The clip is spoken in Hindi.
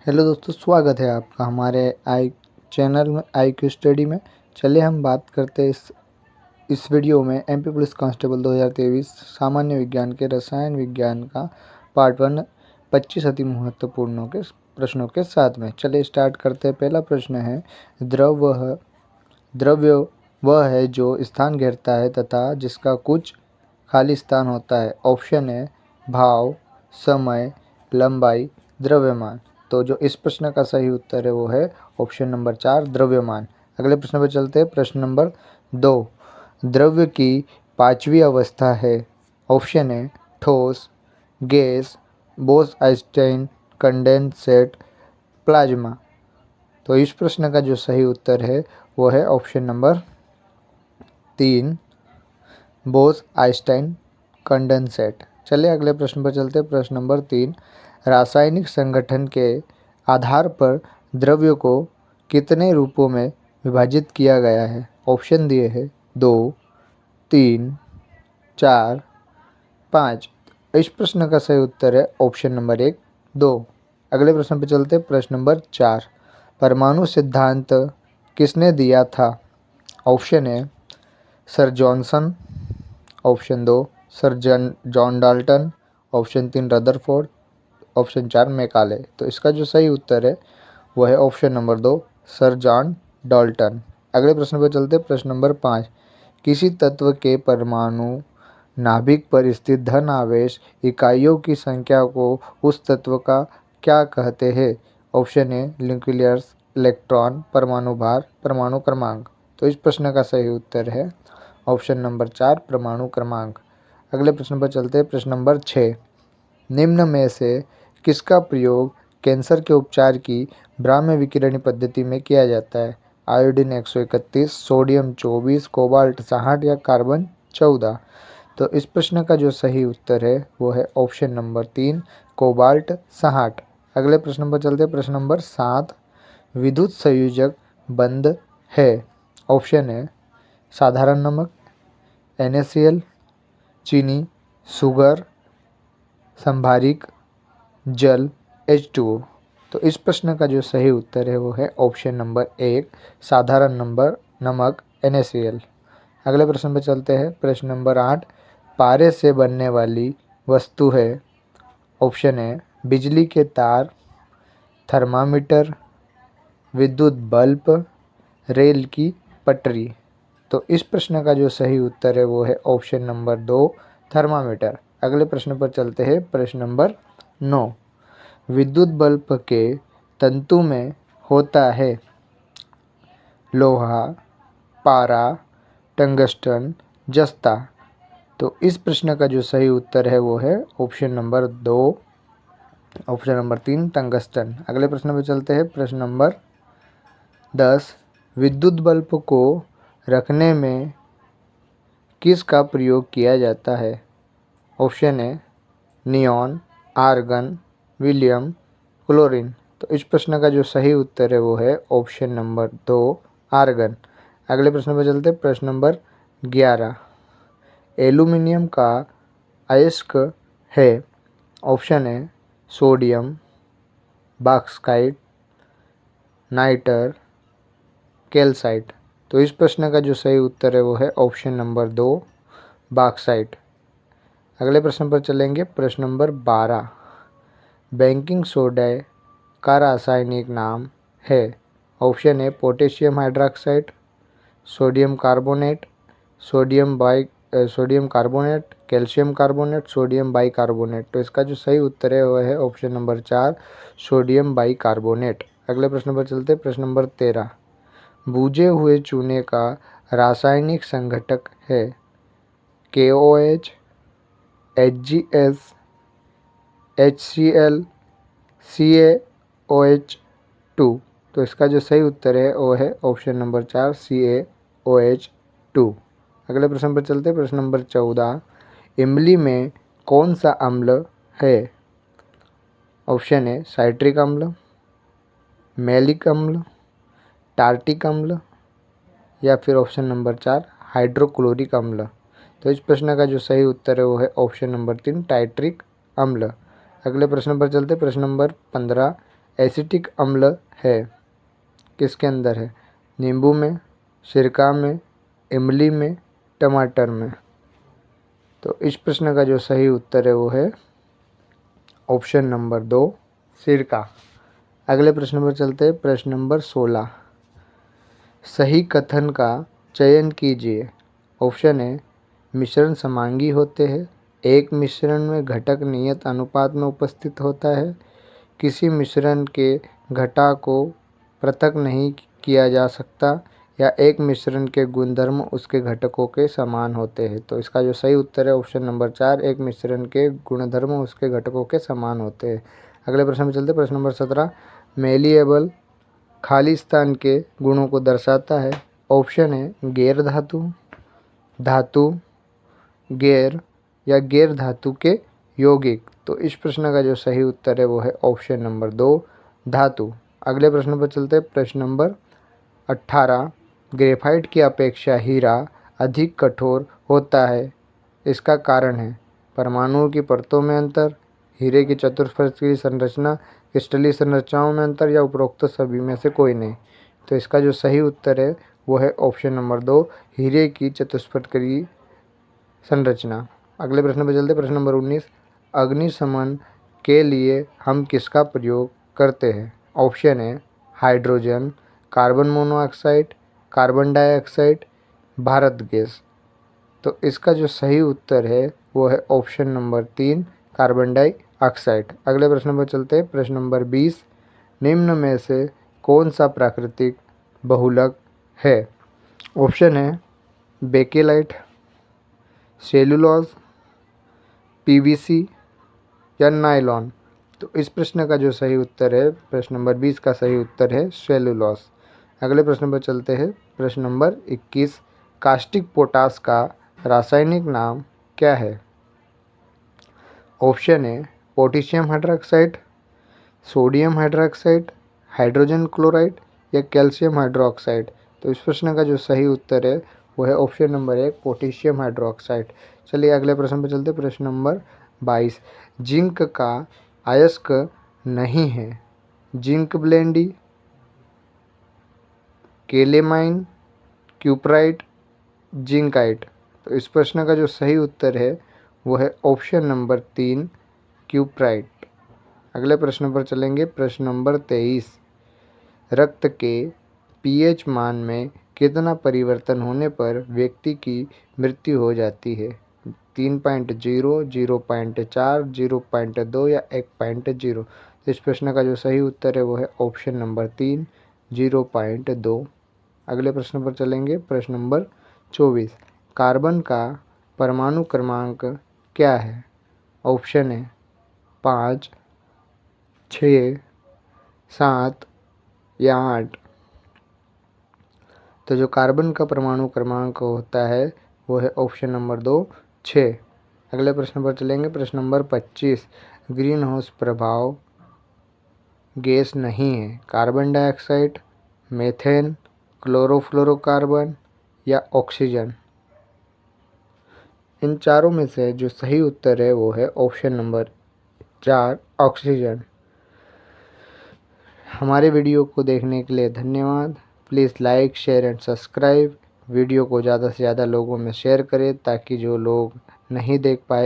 हेलो दोस्तों, स्वागत है आपका हमारे चैनल में IQ स्टडी में। चलिए हम बात करते हैं इस वीडियो में MP पुलिस कांस्टेबल 2023 सामान्य विज्ञान के रसायन विज्ञान का पार्ट 1 25 अति महत्वपूर्णों के प्रश्नों के साथ में। चलिए स्टार्ट करते हैं। पहला प्रश्न है, द्रव्य वह है जो स्थान घेरता है तथा जिसका कुछ खाली स्थान होता है। ऑप्शन है भाव, समय, लंबाई, द्रव्यमान। तो जो इस प्रश्न का सही उत्तर है वो है ऑप्शन नंबर 4, द्रव्यमान। अगले प्रश्न पर चलते हैं। प्रश्न नंबर 2, द्रव्य की पांचवी अवस्था है। ऑप्शन है ठोस, गैस, बोस-आइंस्टाइन कंडेंसेट, प्लाज्मा। तो इस प्रश्न का जो सही उत्तर है वो है ऑप्शन नंबर 3, बोस-आइंस्टाइन कंडेंसेट। चलिए अगले प्रश्न पर चलते हैं। प्रश्न नंबर 3, रासायनिक संगठन के आधार पर द्रव्य को कितने रूपों में विभाजित किया गया है। ऑप्शन दिए हैं 2, 3, 4, 5। इस प्रश्न का सही उत्तर है ऑप्शन नंबर 1, 2। अगले प्रश्न पर चलते हैं। प्रश्न नंबर 4, परमाणु सिद्धांत किसने दिया था। ऑप्शन है sir Johnson, option 2 sir John Dalton, option 3 Rutherford, option 4 Macaulay. तो इसका जो सही उत्तर है वो है option number 2, sir John Dalton. अगले प्रश्न पर चलते हैं। प्रश्न नंबर 5, किसी तत्व के परमाणु नाभिक पर स्थित धन आवेश इकाइयों की संख्या को उस तत्व का क्या कहते हैं। ऑप्शन है न्यूक्लियस, इलेक्ट्रॉन, परमाणु भार, परमाणु क्रमांक। तो इस प्रश्न का सही उत्तर है ऑप्शन नंबर 4, परमाणु क्रमांक। अगले प्रश्न पर चलते हैं। प्रश्न नंबर 6, निम्न में से किसका प्रयोग कैंसर के उपचार की ब्राह्म विकिरणी पद्धति में किया जाता है। आयोडीन 131, सोडियम 24, कोबाल्ट 60 या कार्बन 14। तो इस प्रश्न का जो सही उत्तर है वो है ऑप्शन नंबर 3, कोबाल्ट 60। अगले प्रश्न पर चलते हैं। प्रश्न नंबर 7, विद्युत संयोजक बंध है। ऑप्शन है साधारण नमक, NaCl, चीनी, शुगर, संभारिक, जल, H2O। तो इस प्रश्न का जो सही उत्तर है वो है ऑप्शन नंबर 1, साधारण नमक NaCl। अगले प्रश्न पर चलते हैं। प्रश्न नंबर 8, पारे से बनने वाली वस्तु है। ऑप्शन है बिजली के तार, थर्मामीटर, विद्युत बल्ब, रेल की पटरी। तो इस प्रश्न का जो सही उत्तर है वो है ऑप्शन नंबर 2, थर्मामीटर। अगले प्रश्न पर चलते हैं। प्रश्न नंबर 9, विद्युत बल्ब के तंतु में होता है लोहा, पारा, टंगस्टन, जस्ता। तो इस प्रश्न का जो सही उत्तर है वो है option number 2, option number 3, tungsten. अगले प्रश्न पर चलते हैं। प्रश्न नंबर 10, विद्युत बल्ब को रखने में किस का प्रयोग किया जाता है। ऑप्शन है नियॉन, आर्गन, विलियम, क्लोरीन। तो इस प्रश्न का जो सही उत्तर है वो है ऑप्शन नंबर 2, आर्गन। अगले प्रश्न पर चलते हैं। प्रश्न नंबर 11, एल्यूमिनियम का अयस्क है। ऑप्शन है सोडियम, बॉक्साइट, नाइटर, कैल्साइट। तो इस प्रश्न का जो सही उत्तर है वो है ऑप्शन नंबर 2, बॉक्साइट। अगले प्रश्न पर चलेंगे। प्रश्न नंबर 12, बेकिंग सोडा का रासायनिक नाम है। ऑप्शन है potassium hydroxide, sodium carbonate, sodium carbonate, calcium carbonate, sodium bicarbonate. तो इसका जो सही उत्तर है वह है ऑप्शन नंबर 4, सोडियम बाइकार्बोनेट। अगले प्रश्न पर चलते हैं। प्रश्न नंबर 13, बूझे हुए चूने का रासायनिक संघटक है। KOH, HGS, HCl, CaOH2। तो इसका जो सही उत्तर है वो है ऑप्शन नंबर 4, CaOH2। अगले प्रश्न पर चलते हैं। प्रश्न नंबर 14, इमली में कौन सा अम्ल है। ऑप्शन है साइट्रिक अम्ल, मैलिक अम्ल, टार्टिक अम्ल या फिर ऑप्शन नंबर 4, हाइड्रोक्लोरिक अम्ल। तो इस प्रश्न का जो सही उत्तर है वो है ऑप्शन नंबर 3, टाइट्रिक अम्ल। अगले प्रश्न पर चलते। प्रश्न नंबर 15, एसिटिक अम्ल है? किसके अंदर है? नींबू में, सिरका में, इमली में, टमाटर में। तो इस प्रश्न का जो सही उत्तर है वो है ऑप्शन नंबर 2 सिरका। अगले प्रश्न पर चलते हैं। प्रश्न नंबर 16, सही कथन का चयन कीजिए। ऑप्शन है मिश्रण समांगी होते हैं, एक मिश्रण में घटक नियत अनुपात में उपस्थित होता है, किसी मिश्रण के घटा को पृथक नहीं किया जा सकता, या एक मिश्रण के गुणधर्म उसके घटकों के समान होते हैं। तो इसका जो सही उत्तर है ऑप्शन नंबर 4, एक मिश्रण के गुणधर्म उसके घटकों के समान होते हैं। अगले प्रश्न में चलते। प्रश्न नंबर 17, मेलिएबल खाली स्थान के गुणों को दर्शाता है। ऑप्शन है गैर धातु, धातु, गैर या गैर धातु के यौगिक। तो इस प्रश्न का जो सही उत्तर है वो है ऑप्शन नंबर 2 धातु। अगले प्रश्न पर चलते हैं। प्रश्न नंबर 18, ग्रेफाइट की अपेक्षा हीरा अधिक कठोर होता है, इसका कारण है? परमाणुओं की परतों में अंतर, हीरे की चतुष्फलकीय संरचना, क्रिस्टलीय संरचनाओं में अंतर, या उपरोक्त सभी में से कोई नहीं। तो इसका जो सही उत्तर है वो है ऑप्शन नंबर 2 हीरे की चतुष्फलकीय संरचना। अगले प्रश्न पर चलते। प्रश्न नंबर 19, अग्निशमन के लिए हम किसका प्रयोग करते हैं? ऑप्शन है hydrogen, carbon monoxide, carbon dioxide, Bharat gas. तो इसका जो सही उत्तर है वो है ऑप्शन नंबर 3 कार्बन डाइऑक्साइड। अगले प्रश्न पर चलते हैं। प्रश्न नंबर 20, निम्न में से कौन सा प्राकृतिक बहुलक है? ऑप्शन है बेकेलाइट, सेलुलोज, पीवीसी या नायलॉन। तो इस प्रश्न का जो सही उत्तर है, प्रश्न नंबर 20 का सही उत्तर है सेलुलोज। अगले प्रश्न पर चलते हैं। प्रश्न नंबर 21, कास्टिक पोटास का रासायनिक नाम क्या है? ऑप्शन है potassium hydroxide, sodium hydroxide, hydrogen chloride या कैल्शियम हाइड्रोक्साइड। तो इस प्रश्न का जो सही उत्तर है वो है ऑप्शन नंबर 1 पोटेशियम हाइड्रोक्साइड। चलिए अगले प्रश्न पर चलते। प्रश्न नंबर 22, जिंक का अयस्क नहीं है। Zinc blende, calamine, cuprite, zincite. तो इस प्रश्न का जो सही उत्तर है वो है ऑप्शन नंबर 3 क्यूप्राइट। अगले प्रश्न पर चलेंगे। प्रश्न नंबर 23, रक्त के पीएच मान में कितना परिवर्तन होने पर व्यक्ति की मृत्यु हो जाती है? 3.0, 0.4, 0.2 या 1.0। तो इस प्रश्न का जो सही उत्तर है वो है ऑप्शन नंबर 3 0.2। अगले प्रश्न पर चलेंगे। प्रश्न नंबर 24, कार्बन का परमाणु क्रमांक क्या है? ऑप्शन है 5, 6, 7 या 8। तो जो कार्बन का परमाणु क्रमांक होता है वो है ऑप्शन नंबर 2 6। अगले प्रश्न पर चलेंगे। प्रश्न नंबर 25, ग्रीन हाउस प्रभाव गैस नहीं है। कार्बन डाइऑक्साइड, मीथेन, क्लोरोफ्लोरोकार्बन या ऑक्सीजन। इन चारों में से जो सही उत्तर है वो है ऑप्शन नंबर 4 ऑक्सीजन। हमारे वीडियो को देखने के लिए धन्यवाद। Please like, share and subscribe. Video को ज़्यादा से ज़्यादा लोगों में शेयर करें ताकि जो लोग नहीं देख पाए